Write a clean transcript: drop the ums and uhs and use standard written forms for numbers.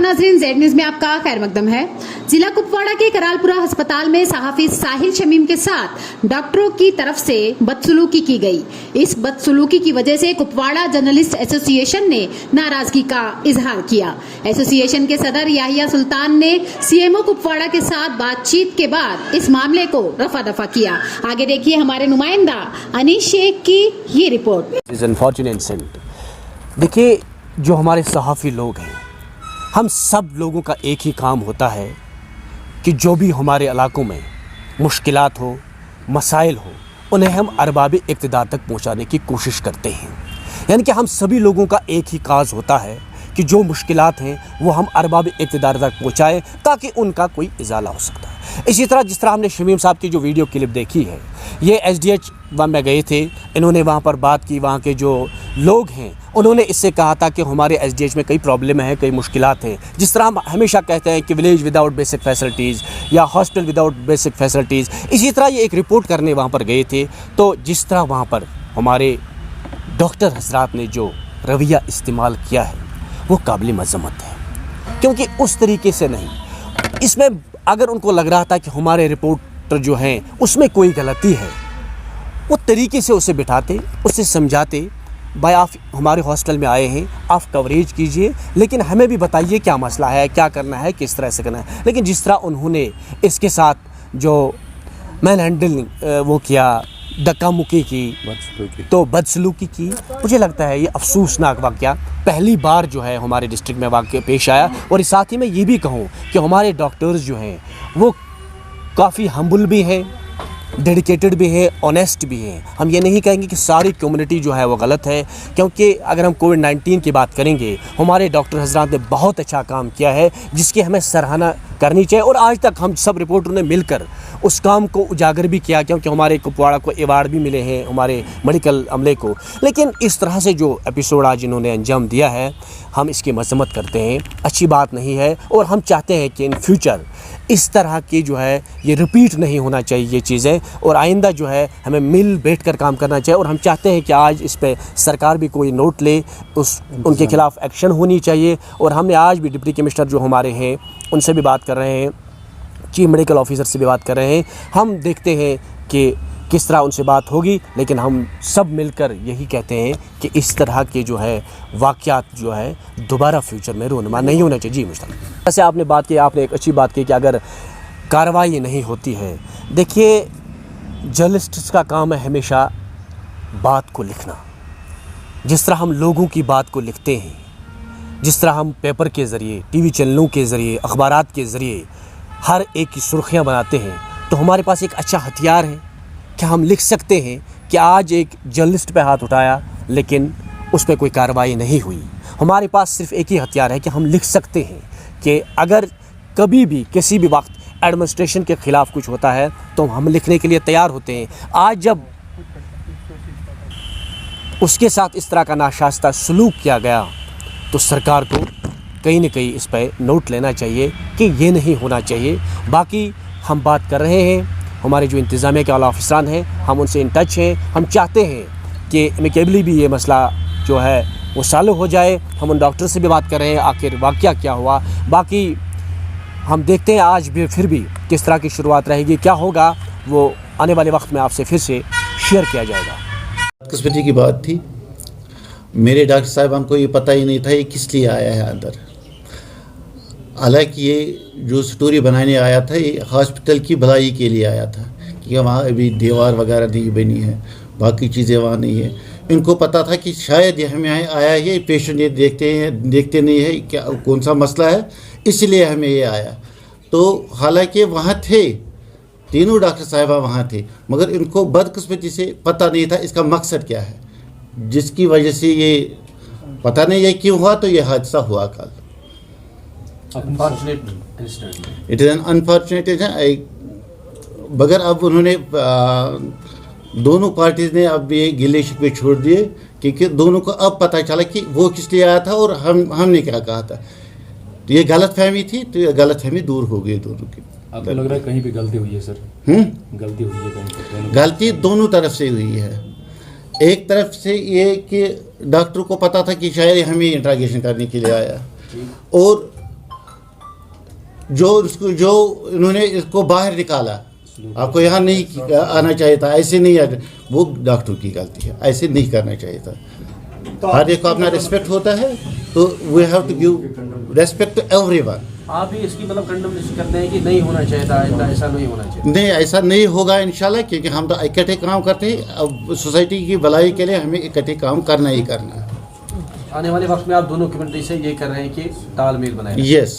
नाज़रीन, Z news में आपका खैर मकदम है। जिला कुपवाड़ा के करालपुरा अस्पताल में सहाफी साहिल शमीम के साथ डॉक्टरों की तरफ से बदसलूकी की गई। इस बदसलूकी की वजह से कुपवाड़ा जर्नलिस्ट एसोसिएशन ने नाराजगी का इजहार किया। एसोसिएशन के सदर याहिया सुल्तान ने सीएमओ कुपवाड़ा के साथ बातचीत के बाद इस मामले को रफा दफा किया। आगे देखिए हमारे नुमाइंदा अनीश शेख की ये रिपोर्ट। देखिए, जो हमारे सहाफ़ी लोग हैं, हम सब लोगों का एक ही काम होता है कि जो भी हमारे इलाकों में मुश्किलात हो, मसाइल हो, उन्हें हम अरबाब इक़्तिदार तक पहुंचाने की कोशिश करते हैं। यानी कि हम सभी लोगों का एक ही काज होता है कि जो मुश्किलात हैं वो हम अरबाब इक़्तिदार तक पहुंचाएं ताकि उनका कोई इजाला हो सकता है। इसी तरह जिस तरह हमने शमीम साहब की जो वीडियो क्लिप देखी है, ये SDH में गए थे, इन्होंने वहाँ पर बात की, वहाँ के जो लोग हैं उन्होंने इससे कहा था कि हमारे SDH में कई प्रॉब्लम है, कई मुश्किलात हैं। जिस तरह हम हमेशा कहते हैं कि विलेज विदाउट बेसिक फैसिलिटीज़ या हॉस्टल विदाउट बेसिक फैसिलिटीज़, इसी तरह ये एक रिपोर्ट करने वहाँ पर गए थे। तो जिस तरह वहाँ पर हमारे डॉक्टर हजरात ने जो रवैया इस्तेमाल किया है वो काबिल मज़म्मत है, क्योंकि उस तरीके से नहीं। इसमें अगर उनको लग रहा था कि हमारे रिपोर्टर जो हैं उसमें कोई गलती है, वो तरीके से उसे बिठाते, उसे समझाते, भाई आप हमारे हॉस्टल में आए हैं, आप कवरेज कीजिए, लेकिन हमें भी बताइए क्या मसला है, क्या करना है, किस तरह से करना है। लेकिन जिस तरह उन्होंने इसके साथ जो मैन हैंडलिंग वो किया, धक्का मुक्की की, तो बदसलूकी की, मुझे लगता है ये अफसोसनाक वाक़या पहली बार जो है हमारे डिस्ट्रिक्ट में वाक़या पेश आया। और साथ ही मैं ये भी कहूँ कि हमारे डॉक्टर्स जो हैं वो काफ़ी हम्बल भी हैं, डेडिकेटेड भी है, ऑनेस्ट भी है। हम ये नहीं कहेंगे कि सारी कम्युनिटी जो है वो गलत है, क्योंकि अगर हम कोविड-19 की बात करेंगे, हमारे डॉक्टर हजरात ने बहुत अच्छा काम किया है जिसकी हमें सराहना करनी चाहिए। और आज तक हम सब रिपोर्टरों ने मिलकर उस काम को उजागर भी किया, क्योंकि हमारे कुपवाड़ा को अवार्ड भी मिले हैं हमारे मेडिकल अमले को। लेकिन इस तरह से जो एपिसोड आज इन्होंने अंजाम दिया है, हम इसकी मजम्मत करते हैं, अच्छी बात नहीं है। और हम चाहते हैं कि इन फ्यूचर इस तरह की जो है ये रिपीट नहीं होना चाहिए ये चीज़ें, और आइंदा जो है हमें मिल बैठ कर काम करना चाहिए। और हम चाहते हैं कि आज इस पे सरकार भी कोई नोट ले, उनके खिलाफ़ एक्शन होनी चाहिए। और हमने आज भी डिप्टी कमिश्नर जो हमारे हैं उनसे भी बात कर रहे हैं, चीफ मेडिकल ऑफिसर से भी बात कर रहे हैं। हम देखते हैं कि किस तरह उनसे बात होगी, लेकिन हम सब मिलकर यही कहते हैं कि इस तरह के जो है वाक़यात जो है दोबारा फ्यूचर में रोनुमा नहीं होना चाहिए। जी मुश्ताक, जैसे आपने बात की, आपने एक अच्छी बात की कि अगर कार्रवाई नहीं होती है, देखिए जर्नलिस्ट का काम है हमेशा बात को लिखना। जिस तरह हम लोगों की बात को लिखते हैं, जिस तरह हम पेपर के ज़रिए, टीवी चैनलों के ज़रिए, अखबारात के ज़रिए हर एक की सुर्खियाँ बनाते हैं, तो हमारे पास एक अच्छा हथियार है कि हम लिख सकते हैं कि आज एक जर्नलिस्ट पे हाथ उठाया लेकिन उस पर कोई कार्रवाई नहीं हुई। हमारे पास सिर्फ एक ही हथियार है कि हम लिख सकते हैं कि अगर कभी भी किसी भी वक्त एडमिनिस्ट्रेशन के ख़िलाफ़ कुछ होता है तो हम लिखने के लिए तैयार होते हैं। आज जब उसके साथ इस तरह का नाशास्ता सलूक किया गया तो सरकार को कहीं न कहीं इस पर नोट लेना चाहिए कि ये नहीं होना चाहिए। बाकी हम बात कर रहे हैं, हमारे जो इंतज़ामिया के आला अफसरान हैं, हम उनसे इन टच हैं। हम चाहते हैं कि एमिकेबली भी ये मसला जो है वो सॉल्व हो जाए। हम उन डॉक्टर से भी बात कर रहे हैं आखिर वाक़या क्या हुआ। बाकी हम देखते हैं आज भी फिर भी किस तरह की शुरुआत रहेगी, क्या होगा वो आने वाले वक्त में आपसे फिर से शेयर किया जाएगा। किस्मती की बात थी, मेरे डॉक्टर साहब को ये पता ही नहीं था ये किस लिए आया है अंदर। हालांकि ये जो स्टोरी बनाने आया था ये हॉस्पिटल की भलाई के लिए आया था, कि वहाँ अभी दीवार वगैरह नहीं बनी है, बाकी चीज़ें वहाँ नहीं है। इनको पता था कि शायद ये हमें आया है, ये पेशेंट ये देखते नहीं है क्या कौन सा मसला है, इसलिए हमें ये आया। तो हालांकि वहाँ थे, तीनों डॉक्टर साहिबा वहाँ थे, मगर इनको बदकिस्मती से पता नहीं था इसका मकसद क्या है, जिसकी वजह से ये पता नहीं ये क्यों हुआ, तो ये हादसा हुआ कल। It is an unfortunate. मगर अब उन्होंने दोनों पार्टीज़ ने अब ये गिले शिकवे छोड़ दिए, क्योंकि दोनों को अब पता चला कि वो किस लिए आया था और हमने क्या कहा था। तो ये गलत फहमी थी, तो ये गलत फहमी दूर हो गई दोनों की। आपको लग रहा है कहीं पे गलती हुई है सर? गलती हुई है कहीं पे? गलती दोनों तरफ से हुई है। एक तरफ से ये कि डॉक्टर को पता था कि शायद हमें इंट्रागेशन करने के लिए आया, और जो इन्होंने इसको बाहर निकाला, आपको यहाँ नहीं आना चाहिए था, ऐसे नहीं वो डॉक्टर की गलती है, ऐसे नहीं करना चाहिए था। हर एक को अपना रिस्पेक्ट होता है, तो we have to give respect to everyone. आप भी इसकी मतलब कंडमनेशन करते हैं कि नहीं होना चाहिए था, ऐसा नहीं होना चाहिए? नहीं, ऐसा नहीं होगा इंशाल्लाह, क्योंकि हम तो इकट्ठे काम करते हैं। अब सोसाइटी की भलाई के लिए हमें इकट्ठे काम करना ही करना है। आने वाले वक्त में आप दोनों कम्युनिटी से ये कर रहे हैं कि तालमेल बनाए। यस।